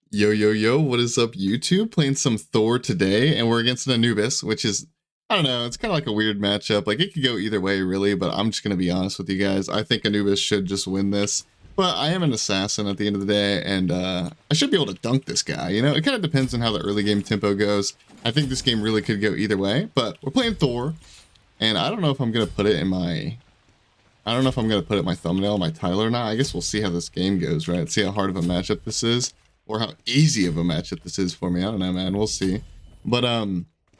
Yo, yo, yo, what is up, YouTube? Playing some Thor today, and we're against an Anubis, which is, I don't know, it's kind of like a weird matchup. Like, it could go either way, really, but I'm just going to be honest with you guys. I think Anubis should just win this, but I am an assassin at the end of the day, and I should be able to dunk this guy, you know? It kind of depends on how the early game tempo goes. I think this game really could go either way, but we're playing Thor, and I don't know if I'm going to put it in my... I don't know if I'm going to put it in my thumbnail, my title or not. I guess we'll see how this game goes, right? See how hard of a matchup this is. Or how easy of a matchup this is for me. I don't know, man. We'll see. But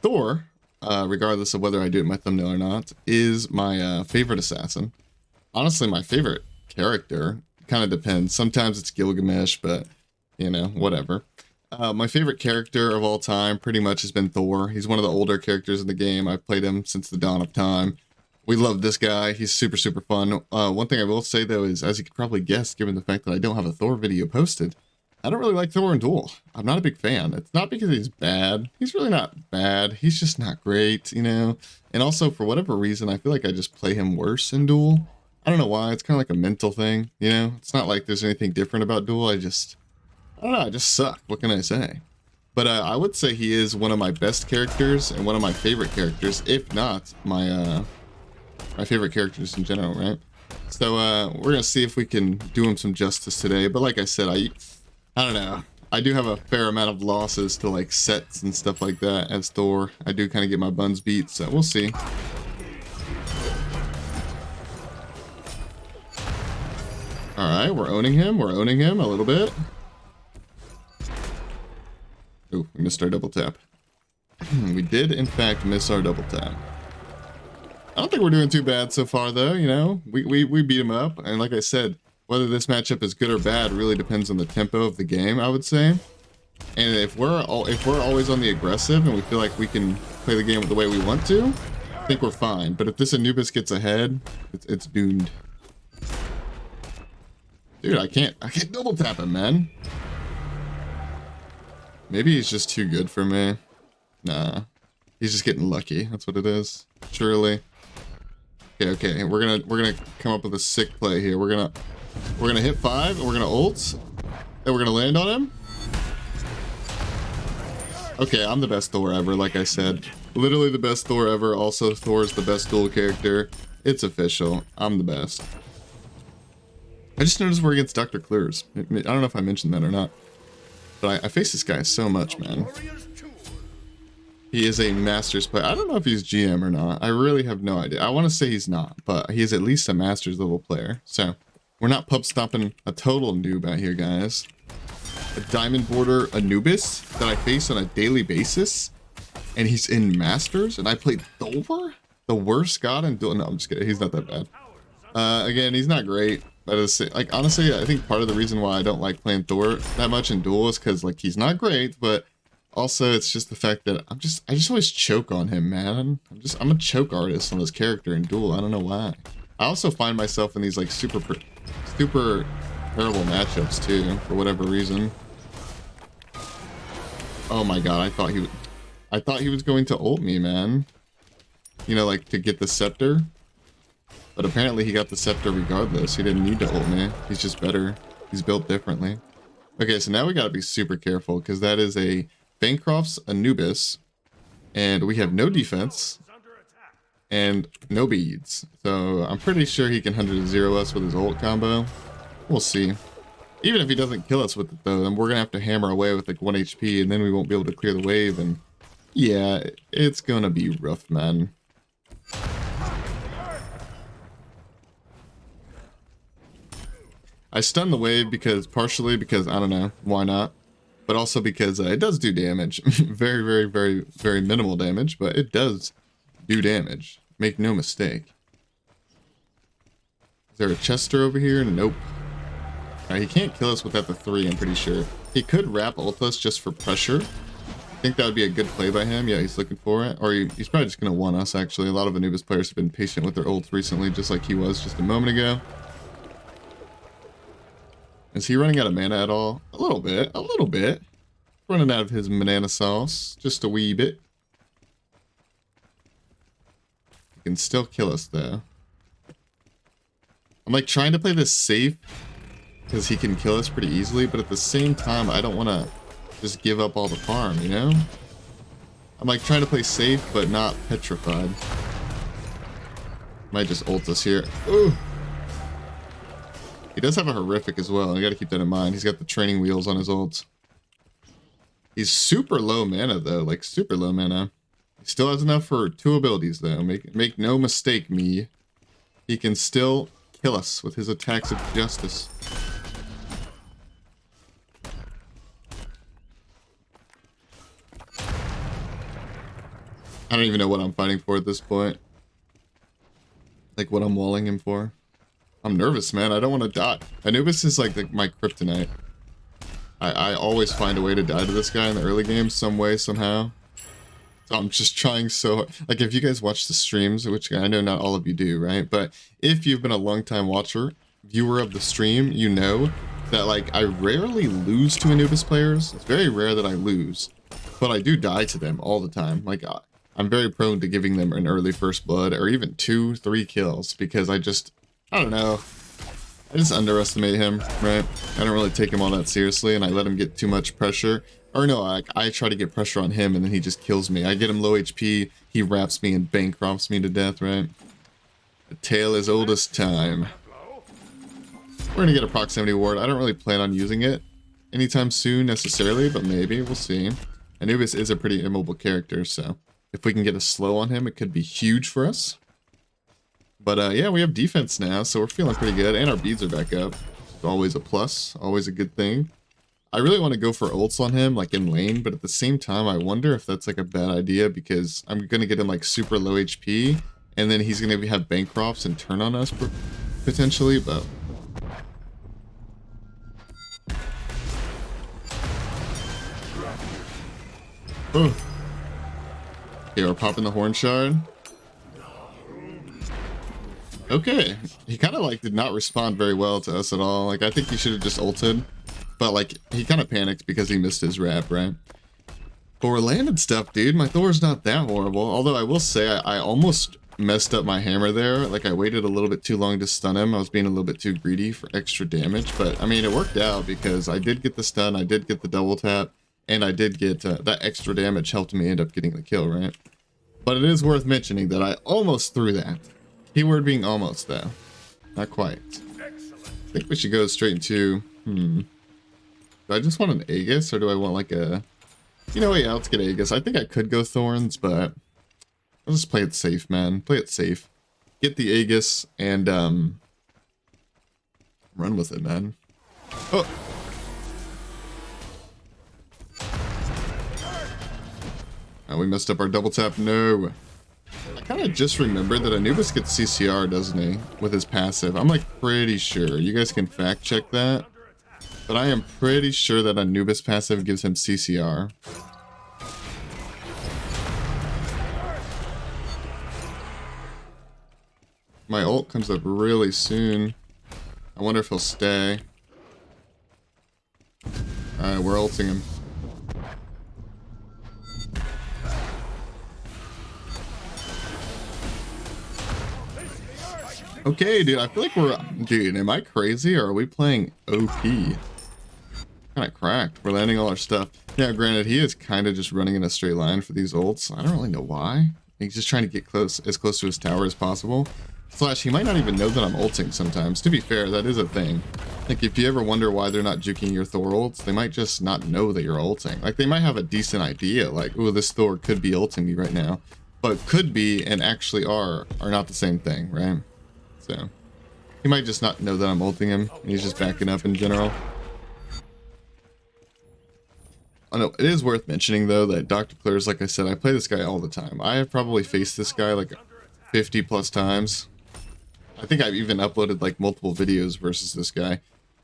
Thor, regardless of whether I do it in my thumbnail or not, is my favorite assassin. Honestly, my favorite character. Kind of depends. Sometimes it's Gilgamesh, but, you know, whatever. My favorite character of all time pretty much has been Thor. He's one of the older characters in the game. I've played him since the dawn of time. We love this guy. He's super, super fun. One thing I will say, though, is, as you could probably guess, given the fact that I don't have a Thor video posted, I don't really like Thor in Duel. I'm not a big fan. It's not because he's bad. He's really not bad. He's just not great, you know? And also, for whatever reason, I feel like I just play him worse in Duel. I don't know why. It's kind of like a mental thing, you know? It's not like there's anything different about Duel. I don't know. I just suck. What can I say? But I would say he is one of my best characters and one of my favorite characters, if not my favorite characters in general, right? So we're going to see if we can do him some justice today. But like I said, I don't know. I do have a fair amount of losses to like sets and stuff like that as Thor. I do kind of get my buns beat, so we'll see. Alright, we're owning him. We're owning him a little bit. Ooh, we missed our double tap. We did, in fact, miss our double tap. I don't think we're doing too bad so far, though, you know? We beat him up, and like I said, whether this matchup is good or bad really depends on the tempo of the game, I would say. And if we're always on the aggressive and we feel like we can play the game the way we want to, I think we're fine. But if this Anubis gets ahead, it's doomed. Dude, I can't double tap him, man. Maybe he's just too good for me. Nah. He's just getting lucky. That's what it is. Surely. Okay. We're gonna come up with a sick play here. We're gonna hit 5 and we're gonna ult. And we're gonna land on him. Okay, I'm the best Thor ever, like I said. Literally the best Thor ever. Also, Thor's the best dual character. It's official. I'm the best. I just noticed we're against Dr. Klurs. I don't know if I mentioned that or not. But I face this guy so much, man. He is a Masters player. I don't know if he's GM or not. I really have no idea. I want to say he's not, but he is at least a Masters level player. So, we're not pub stomping a total noob out here, guys. A diamond border Anubis that I face on a daily basis. And he's in Masters, and I played Thor? The worst god in Duel. No, I'm just kidding. He's not that bad. Again, he's not great. But like, honestly, I think part of the reason why I don't like playing Thor that much in Duel is because, like, he's not great, but also it's just the fact that I just always choke on him, man. I'm a choke artist on this character in Duel. I don't know why. I also find myself in these, like, super terrible matchups too, for whatever reason. Oh my god, I thought he was going to ult me, man. You know, like, to get the scepter. But apparently he got the scepter regardless. He didn't need to ult me. He's just better. He's built differently. Okay, so now we gotta be super careful, because that is a Bancroft's Anubis. And we have no defense. And no beads. So I'm pretty sure he can 100-0 us with his ult combo. We'll see. Even if he doesn't kill us with it, though, then we're gonna have to hammer away with like 1 HP, and then we won't be able to clear the wave, and yeah, it's gonna be rough, man. I stun the wave partially because, I don't know, why not? But also because it does do damage. Very, very, very, very minimal damage, but it does do damage. Make no mistake. Is there a Chester over here? Nope. He can't kill us without the 3, I'm pretty sure. He could wrap ult us just for pressure. I think that would be a good play by him. Yeah, he's looking for it. Or he's probably just going to 1 us, actually. A lot of Anubis players have been patient with their ults recently, just like he was just a moment ago. Is he running out of mana at all? A little bit. A little bit. Running out of his banana sauce. Just a wee bit. He can still kill us, though. I'm, like, trying to play this safe because he can kill us pretty easily, but at the same time, I don't want to just give up all the farm, you know? I'm like trying to play safe, but not petrified. Might just ult us here. Ooh. He does have a horrific as well. You got to keep that in mind. He's got the training wheels on his ult. He's super low mana though, like super low mana. He still has enough for 2 abilities though. Make no mistake, me. He can still kill us with his attacks of justice. I don't even know what I'm fighting for at this point. Like what I'm walling him for. I'm nervous, man. I don't want to die. Anubis is like my kryptonite. I always find a way to die to this guy in the early game, some way, somehow. So I'm just trying so hard. Like if you guys watch the streams, which I know not all of you do, right? But if you've been a long time watcher, viewer of the stream, you know that like I rarely lose to Anubis players. It's very rare that I lose, but I do die to them all the time. Like I'm very prone to giving them an early first blood or even 2, 3 kills because I don't know. I just underestimate him, right? I don't really take him all that seriously, and I let him get too much pressure. Or no, I try to get pressure on him, and then he just kills me. I get him low HP, he wraps me and bankrolls me to death, right? The tale as old as time. We're gonna get a proximity ward. I don't really plan on using it anytime soon necessarily, but maybe, we'll see. Anubis is a pretty immobile character, so if we can get a slow on him, it could be huge for us. But yeah, we have defense now, so we're feeling pretty good, and our beads are back up. It's always a plus, always a good thing. I really want to go for ults on him, like in lane, but at the same time, I wonder if that's like a bad idea, because I'm going to get him like super low HP, and then he's going to have Bancrofts and turn on us, potentially, but... Oh. Okay, we're popping the Horn Shard. Okay, he kind of like did not respond very well to us at all. Like I think he should have just ulted, but like he kind of panicked because he missed his wrap, right? But we're landing stuff, dude. My Thor's not that horrible. Although I will say I almost messed up my hammer there. Like I waited a little bit too long to stun him. I was being a little bit too greedy for extra damage, but I mean it worked out because I did get the stun, I did get the double tap, and I did get that extra damage helped me end up getting the kill, right? But it is worth mentioning that I almost threw that. Keyword being almost, though. Not quite. I think we should go straight into... Do I just want an Aegis, or do I want like a... You know what, yeah, let's get Aegis. I think I could go Thorns, but... I'll just play it safe, man. Play it safe. Get the Aegis, and, run with it, man. Oh! We messed up our double tap. No! I kind of just remembered that Anubis gets CCR, doesn't he? With his passive. I'm like pretty sure. You guys can fact check that. But I am pretty sure that Anubis passive gives him CCR. My ult comes up really soon. I wonder if he'll stay. Alright, we're ulting him. Okay, dude, I feel like we're... Dude, am I crazy or are we playing OP? Kind of cracked. We're landing all our stuff. Yeah, granted, he is kind of just running in a straight line for these ults. I don't really know why. He's just trying to get as close to his tower as possible. Slash, he might not even know that I'm ulting sometimes. To be fair, that is a thing. Like, if you ever wonder why they're not juking your Thor ults, they might just not know that you're ulting. Like, they might have a decent idea, like, oh, this Thor could be ulting me right now. But could be and actually are not the same thing, right? So, he might just not know that I'm ulting him, and he's just backing up in general. I know, it is worth mentioning, though, that Dr. Claire's, like I said, I play this guy all the time. I have probably faced this guy, like, 50 plus times. I think I've even uploaded, like, multiple videos versus this guy. And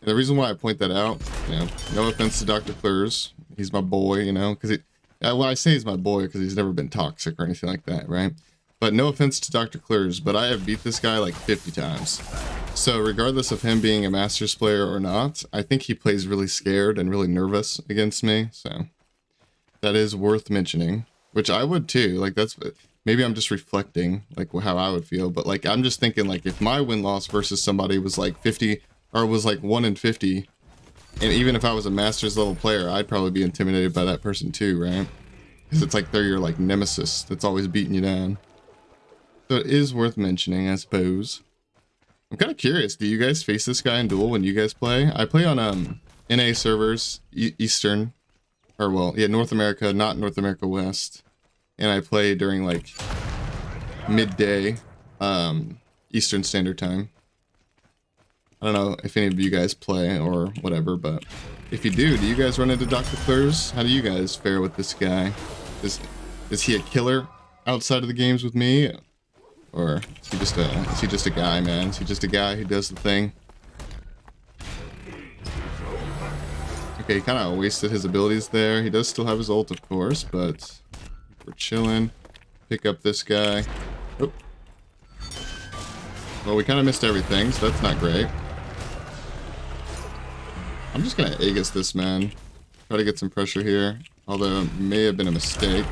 the reason why I point that out, you know, no offense to Dr. Claire's, he's my boy, you know, because when I say he's my boy, because he's never been toxic or anything like that, right? But no offense to Dr. Claire's, but I have beat this guy like 50 times. So regardless of him being a Masters player or not, I think he plays really scared and really nervous against me. So that is worth mentioning, which I would too. Like that's, maybe I'm just reflecting like how I would feel. But like, I'm just thinking like if my win-loss versus somebody was like 50 or was like 1 in 50, And even if I was a Masters level player, I'd probably be intimidated by that person too, right? Because it's like they're your like nemesis that's always beating you down. So it is worth mentioning, I suppose. I'm kind of curious, do you guys face this guy in Duel when you guys play? I play on NA servers, Eastern, or well, yeah, North America, not North America West. And I play during like midday Eastern Standard Time. I don't know if any of you guys play or whatever, but if you do you guys run into Dr. Fleurs? How do you guys fare with this guy? Is he a killer outside of the games with me? Or is he just a guy, man? Is he just a guy who does the thing? Okay, he kind of wasted his abilities there. He does still have his ult, of course, but we're chilling. Pick up this guy. Oh. Well, we kind of missed everything, so that's not great. I'm just gonna Aegis this, man. Try to get some pressure here, although it may have been a mistake.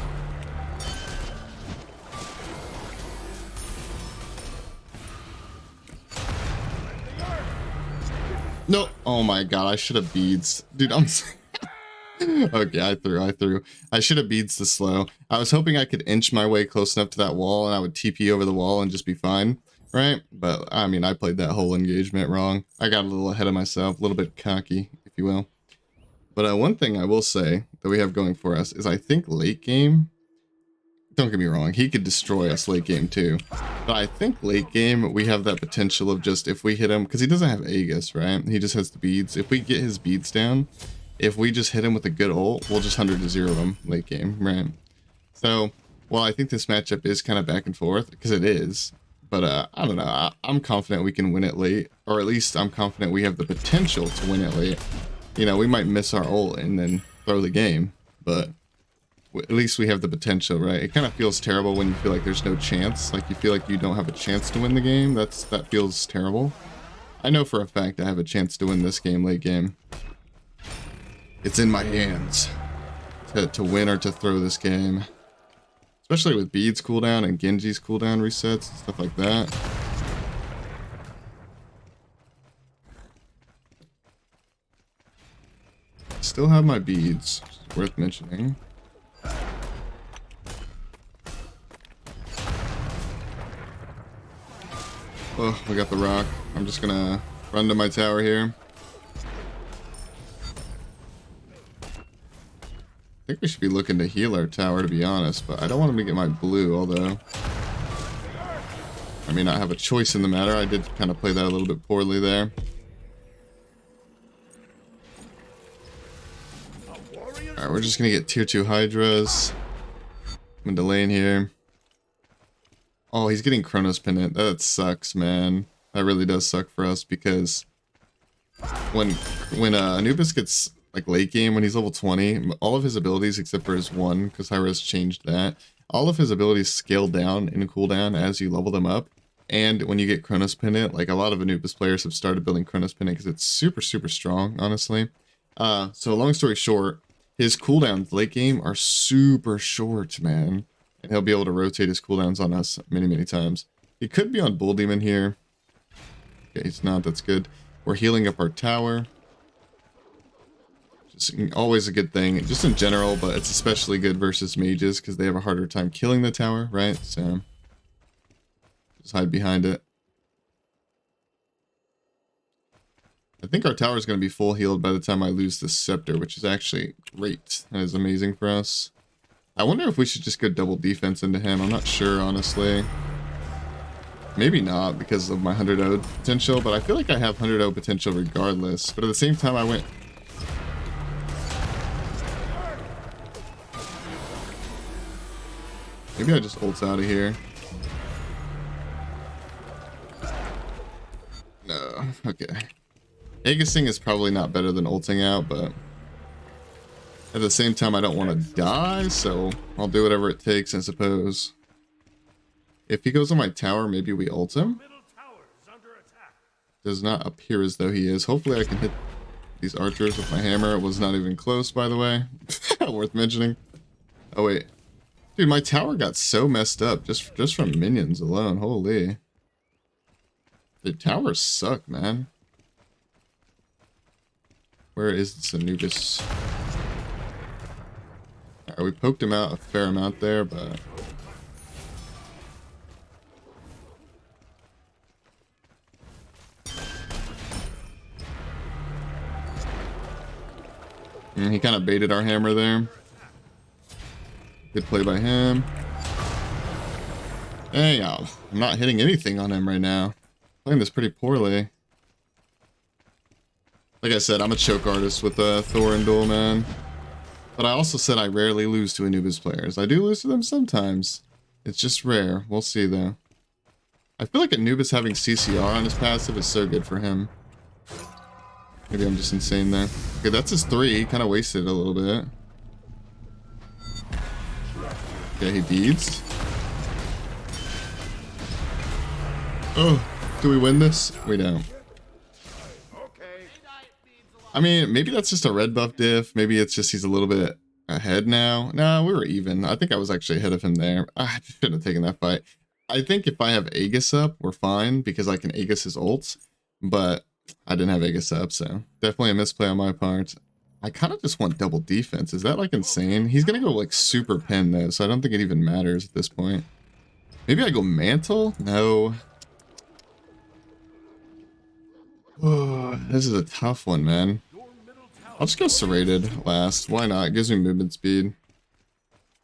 No! Oh my god, I should have beads. Dude, I'm... Okay, I threw. I should have beads the slow. I was hoping I could inch my way close enough to that wall and I would TP over the wall and just be fine, right? But, I mean, I played that whole engagement wrong. I got a little ahead of myself, a little bit cocky, if you will. But one thing I will say that we have going for us is I think late game... Don't get me wrong, he could destroy us late game too. But I think late game, we have that potential of just, if we hit him, because he doesn't have Aegis, right? He just has the beads. If we get his beads down, if we just hit him with a good ult, we'll just 100 to 0 him late game, right? So, well, I think this matchup is kind of back and forth, because it is. But I don't know, I'm confident we can win it late, or at least I'm confident we have the potential to win it late. You know, we might miss our ult and then throw the game, but at least we have the potential, right? It kind of feels terrible when you feel like there's no chance. Like you feel like you don't have a chance to win the game. That feels terrible. I know for a fact I have a chance to win this game late game. It's in my hands to win or to throw this game. Especially with Bede's cooldown and Genji's cooldown resets and stuff like that. Still have my beads, which is worth mentioning. Oh, we got the rock. I'm just gonna run to my tower here. I think we should be looking to heal our tower, to be honest, but I don't want him to get my blue, although I may not have a choice in the matter. I did kind of play that a little bit poorly there. Alright, we're just gonna get tier 2 Hydras. I'm delaying here. Oh, he's getting Chronos Pendant. That sucks, man. That really does suck for us because when Anubis gets like late game, when he's level 20, all of his abilities except for his one, because Hyra's changed that, all of his abilities scale down in cooldown as you level them up. And when you get Chronos Pendant, like a lot of Anubis players have started building Chronos Pendant because it's super, super strong, honestly. So long story short, his cooldowns late game are super short, man. And he'll be able to rotate his cooldowns on us many, many times. He could be on Bull Demon here. Okay, he's not. That's good. We're healing up our tower. Just always a good thing, just in general, but it's especially good versus mages because they have a harder time killing the tower, right? So just hide behind it. I think our tower is going to be full healed by the time I lose this scepter, which is actually great. That is amazing for us. I wonder if we should just go double defense into him. I'm not sure, honestly. Maybe not because of my 100-0 potential, but I feel like I have 100-0 potential regardless. But at the same time, I went... Maybe I just ult out of here. No, okay. Aegising is probably not better than ulting out, but... At the same time, I don't want to die, so I'll do whatever it takes, I suppose. If he goes on my tower, maybe we ult him. Does not appear as though he is. Hopefully I can hit these archers with my hammer. It was not even close, by the way. Worth mentioning. Oh, wait. Dude, my tower got so messed up just from minions alone. Holy. The towers suck, man. Where is this Anubis? Alright, we poked him out a fair amount there, but... he kind of baited our hammer there. Good play by him. Dang, I'm not hitting anything on him right now. Playing this pretty poorly. Like I said, I'm a choke artist with Thor and Duel, man. But I also said I rarely lose to Anubis players. I do lose to them sometimes. It's just rare. We'll see, though. I feel like Anubis having CCR on his passive is so good for him. Maybe I'm just insane there. Okay, that's his 3. He kind of wasted it a little bit. Okay, he beads. Oh, do we win this? We don't. I mean, maybe that's just a red buff diff. Maybe it's just he's a little bit ahead now. No, we were even. I think I was actually ahead of him there. I shouldn't have taken that fight. I think if I have Aegis up, we're fine because I can Aegis his ults. But I didn't have Aegis up, so definitely a misplay on my part. I kind of just want double defense. Is that like insane? He's going to go like super pen though, so I don't think it even matters at this point. Maybe I go mantle? No. Oh, this is a tough one, man. I'll just go serrated last. Why not? It gives me movement speed.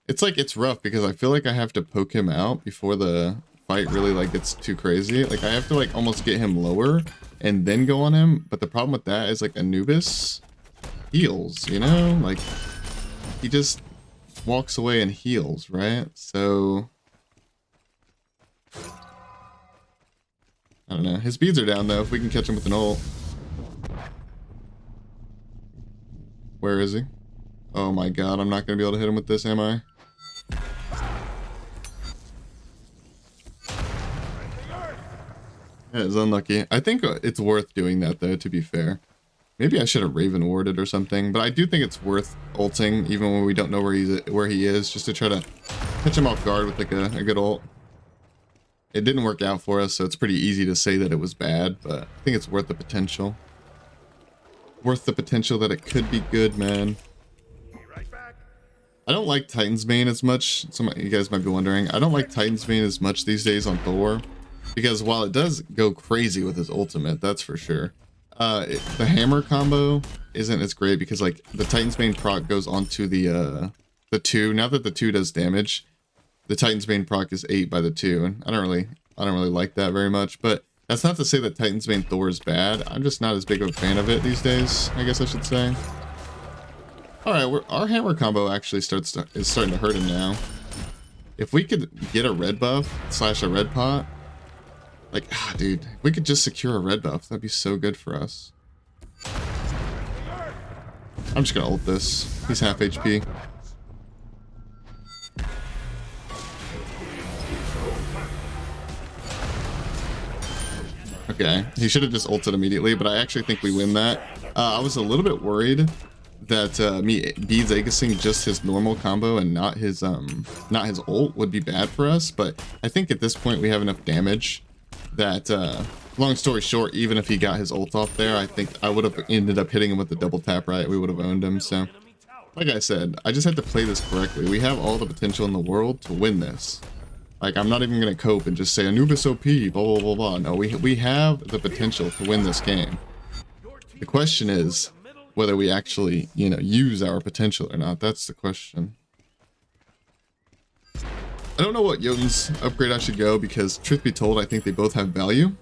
It's like, it's rough because I feel like I have to poke him out before the fight really like gets too crazy. Like I have to like almost get him lower and then go on him. But the problem with that is like Anubis heals, you know? Like he just walks away and heals, right? So I don't know. His speeds are down though. If we can catch him with an ult. Where is he? Oh my god, I'm not going to be able to hit him with this, am I? That is unlucky. I think it's worth doing that though, to be fair. Maybe I should have Raven warded or something, but I do think it's worth ulting even when we don't know where he is, just to try to catch him off guard with like a good ult. It didn't work out for us, so it's pretty easy to say that it was bad, but I think it's worth the potential. Worth the potential that it could be good, man. I don't like Titan's Bane as much. Some of you guys might be wondering. I don't like Titan's Bane as much these days on Thor, because while it does go crazy with his ultimate, that's for sure. The hammer combo isn't as great because like the Titan's Bane proc goes onto the 2. Now that the 2 does damage, the Titan's Bane proc is 8 by the 2, and I don't really like that very much. But that's not to say that Titan's Bane Thor is bad. I'm just not as big of a fan of it these days, I guess I should say. All right, our hammer combo actually is starting to hurt him now. If we could get a red buff / a red pot, like, dude, if we could just secure a red buff, that'd be so good for us. I'm just gonna ult this. He's half HP. Okay, he should have just ulted immediately, but I actually think we win that. I was a little bit worried that me beads Aegising just his normal combo and not his ult would be bad for us, but I think at this point we have enough damage that long story short, even if he got his ult off there, I think I would have ended up hitting him with the double tap, right? We would have owned him. So like I said, I just had to play this correctly. We have all the potential in the world to win this. Like, I'm not even going to cope and just say Anubis OP, blah, blah, blah, blah. No, we have the potential to win this game. The question is whether we actually, you know, use our potential or not. That's the question. I don't know what Jotun's upgrade I should go because, truth be told, I think they both have value.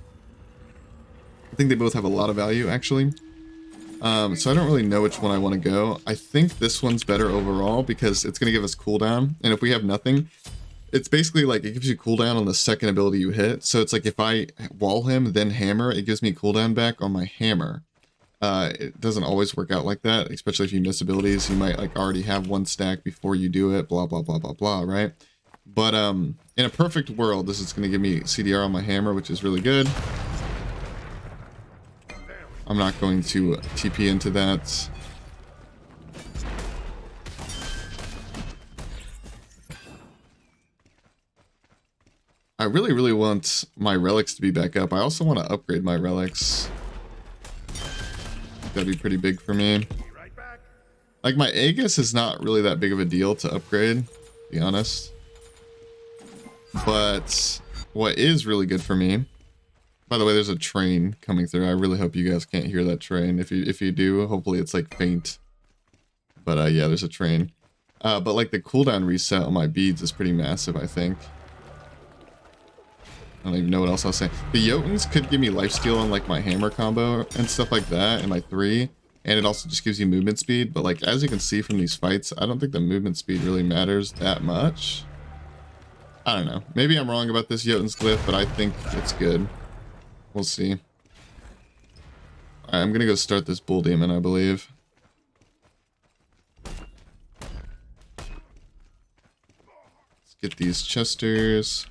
I think they both have a lot of value, actually. So I don't really know which one I want to go. I think this one's better overall because it's going to give us cooldown. And if we have nothing, it's basically like it gives you cooldown on the second ability you hit. So it's like if I wall him, then hammer, it gives me cooldown back on my hammer. It doesn't always work out like that, especially if you miss abilities. You might like already have one stack before you do it, blah, blah, blah, blah, blah, right? But in a perfect world, this is going to give me CDR on my hammer, which is really good. I'm not going to TP into that. I really, really want my relics to be back up. I also want to upgrade my relics. that'd be pretty big for me. Like, my Aegis is not really that big of a deal to upgrade, to be honest. But what is really good for me... By the way, there's a train coming through. I really hope you guys can't hear that train. If you do, hopefully it's like faint. But yeah, there's a train. But like the cooldown reset on my beads is pretty massive, I think. I don't even know what else I'll say. The Jotuns could give me lifesteal on like my hammer combo and stuff like that in my 3. And it also just gives you movement speed. But like, as you can see from these fights, I don't think the movement speed really matters that much. I don't know. Maybe I'm wrong about this Jotun's glyph, but I think it's good. We'll see. Alright, I'm gonna go start this bull demon, I believe. Let's get these chesters.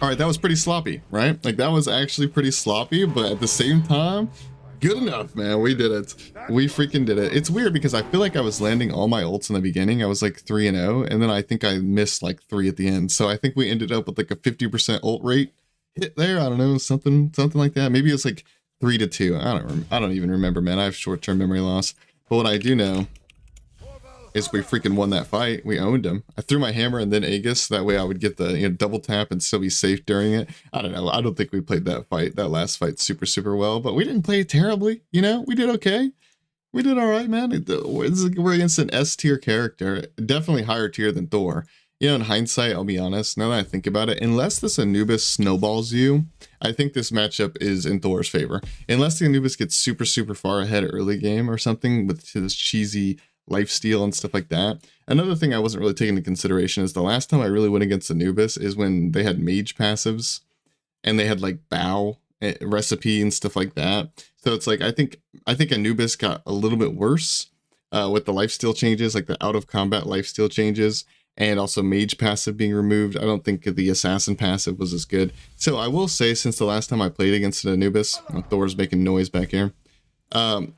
Alright, that was pretty sloppy, right? Like, that was actually pretty sloppy, but at the same time, good enough, man. We did it. We freaking did it. It's weird because I feel like I was landing all my ults in the beginning. I was like 3-0, and then I think I missed like 3 at the end. So I think we ended up with like a 50% ult rate hit there. I don't know, something like that. Maybe it's like 3-2. I don't even remember, man. I have short-term memory loss. But what I do know is we freaking won that fight. We owned him. I threw my hammer and then Aegis. That way I would get the double tap and still be safe during it. I don't know. I don't think we played that last fight super well, but we didn't play terribly. You know, we did okay. We did all right, man. We're against an S tier character, definitely higher tier than Thor. You know, in hindsight, I'll be honest, now that I think about it, unless this Anubis snowballs you, I think this matchup is in Thor's favor. Unless the Anubis gets super far ahead early game or something with his cheesy lifesteal and stuff like that. Another thing I wasn't really taking into consideration is the last time I really went against Anubis is when they had mage passives and they had like bow recipe and stuff like that. So it's like I think Anubis got a little bit worse with the lifesteal changes, like the out of combat lifesteal changes, and also mage passive being removed. I don't think the assassin passive was as good. So I will say, since the last time I played against an Anubis, Thor's making noise back here.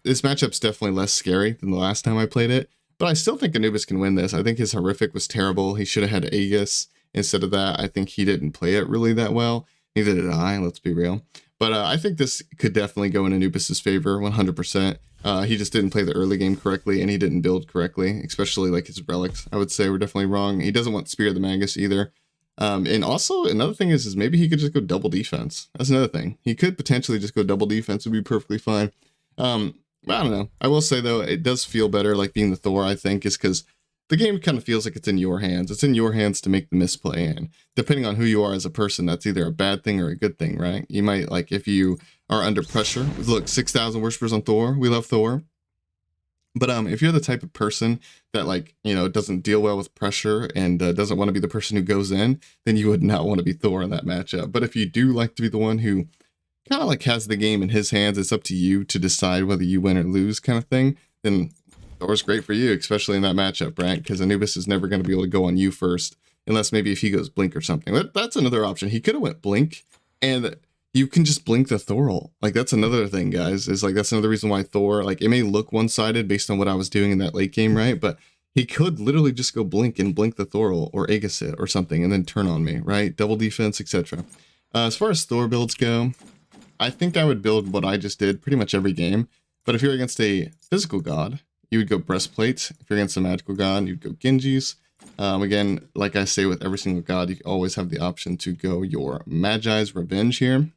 This matchup's definitely less scary than the last time I played it, but I still think Anubis can win this. I think his horrific was terrible. He should have had Aegis instead of that. I think he didn't play it really that well. Neither did I, let's be real. But I think this could definitely go in Anubis's favor, 100%. He just didn't play the early game correctly, and he didn't build correctly, especially like his relics, I would say, were definitely wrong. He doesn't want Spear of the Magus either. And also, another thing is maybe he could just go double defense. That's another thing. He could potentially just go double defense, would be perfectly fine. I don't know. I will say, though, it does feel better, like being the Thor, I think, is because the game kind of feels like it's in your hands. It's in your hands to make the misplay, and depending on who you are as a person, that's either a bad thing or a good thing, right? You might, like, if you are under pressure, look, 6,000 worshippers on Thor, we love Thor. But if you're the type of person that, like, you know, doesn't deal well with pressure and doesn't want to be the person who goes in, then you would not want to be Thor in that matchup. But if you do like to be the one who kind of like has the game in his hands, it's up to you to decide whether you win or lose kind of thing, then Thor's great for you, especially in that matchup, right? Because Anubis is never going to be able to go on you first, unless maybe if he goes Blink or something. That's another option. He could have went Blink, and you can just Blink the Thor ult. Like, that's another thing, guys, is like, that's another reason why Thor, like, it may look one-sided based on what I was doing in that late game, right? But he could literally just go Blink and Blink the Thor ult or Aegis it or something and then turn on me, right? Double defense, etc. As far as Thor builds go, I think I would build what I just did pretty much every game. But if you're against a physical god, you would go breastplates. If you're against a magical god, you'd go Genjis. Again, like I say with every single god, you always have the option to go your Magi's Revenge here.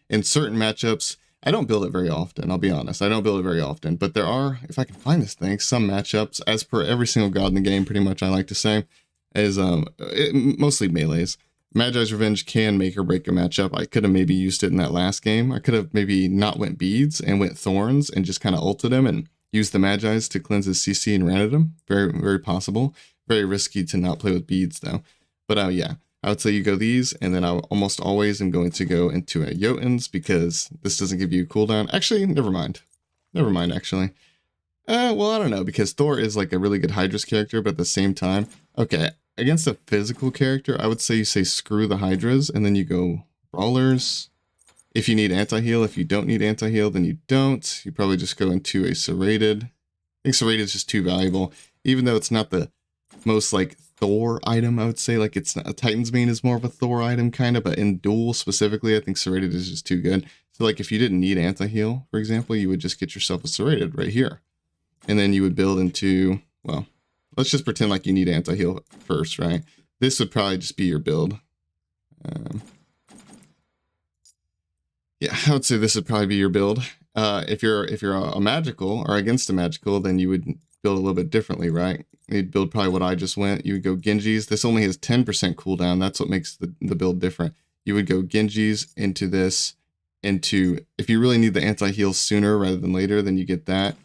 In certain matchups, I don't build it very often, I'll be honest. I don't build it very often, but there are, if I can find this thing, some matchups, as per every single god in the game, pretty much I like to say, is mostly melees. Magi's Revenge can make or break a matchup. I could have maybe used it in that last game. I could have maybe not went Beads and went Thorns and just kind of ulted him and used the Magi's to cleanse his CC and ran at him. Very, very possible. Very risky to not play with Beads though. But yeah, I would say you go these, and then I almost always am going to go into a Jotuns because this doesn't give you a cooldown. Actually, never mind. Never mind, actually. Well, I don't know, because Thor is like a really good Hydra's character, but at the same time, okay, against a physical character, I would say you say screw the Hydras, and then you go Brawlers. If you need anti-heal, if you don't need anti-heal, then you don't. You probably just go into a serrated. I think serrated is just too valuable, even though it's not the most like Thor item. I would say like it's not, a Titan's Bane is more of a Thor item kind of, but in Duel specifically, I think serrated is just too good. So like if you didn't need anti-heal, for example, you would just get yourself a serrated right here, and then you would build into, well, let's just pretend like you need anti-heal first, right? This would probably just be your build. Yeah, I would say this would probably be your build. If you're a magical or against a magical, then you would build a little bit differently, right? You'd build probably what I just went. You would go Genji's. This only has 10% cooldown. That's what makes the build different. You would go Genji's into this, if you really need the anti-heal sooner rather than later, then you get that.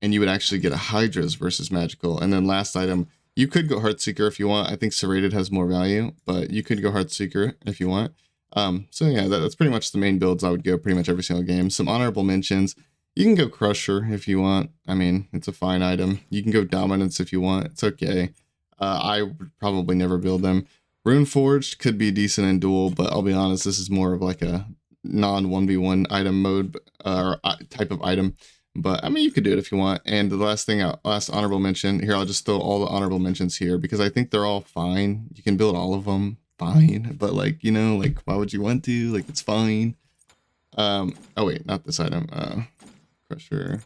And you would actually get a Hydra's versus magical. And then last item, you could go Heartseeker if you want. I think serrated has more value, but you could go Heartseeker if you want. So yeah, that's pretty much the main builds I would go pretty much every single game. Some honorable mentions. You can go Crusher if you want. I mean, it's a fine item. You can go Dominance if you want. It's okay. I would probably never build them. Runeforged could be decent in Duel, but I'll be honest, this is more of like a non-1v1 item mode or type of item. But I mean, you could do it if you want. And the last thing, last honorable mention here, I'll just throw all the honorable mentions here because I think they're all fine. You can build all of them. Fine, but like, you know, like why would you want to? Like, it's fine. Oh wait, not this item. Crusher.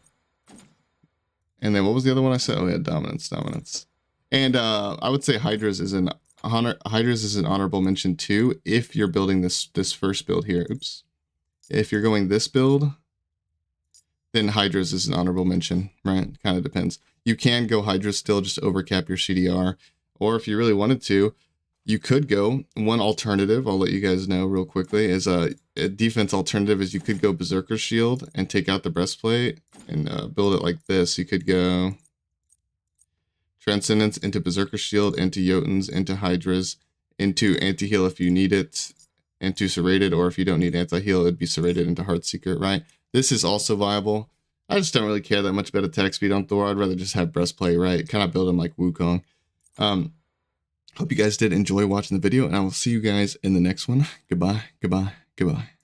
And then what was the other one I said? Oh yeah, dominance. And I would say Hydra's is an honorable mention too if you're building this first build here. Oops. If you're going this build, then Hydra's is an honorable mention, right? Kind of depends. You can go Hydra still, just overcap your CDR, or if you really wanted to, you could go, one alternative, I'll let you guys know real quickly, is a defense alternative is you could go Berserker Shield and take out the breastplate and build it like this. You could go Transcendence into Berserker Shield, into Jotuns, into Hydras, into Anti-Heal if you need it, into Serrated, or if you don't need Anti-Heal, it'd be Serrated into Heartseeker, right? This is also viable. I just don't really care that much about attack speed on Thor. I'd rather just have breastplate, right? Kind of build him like Wukong. Hope you guys did enjoy watching the video, and I will see you guys in the next one. Goodbye, goodbye, goodbye.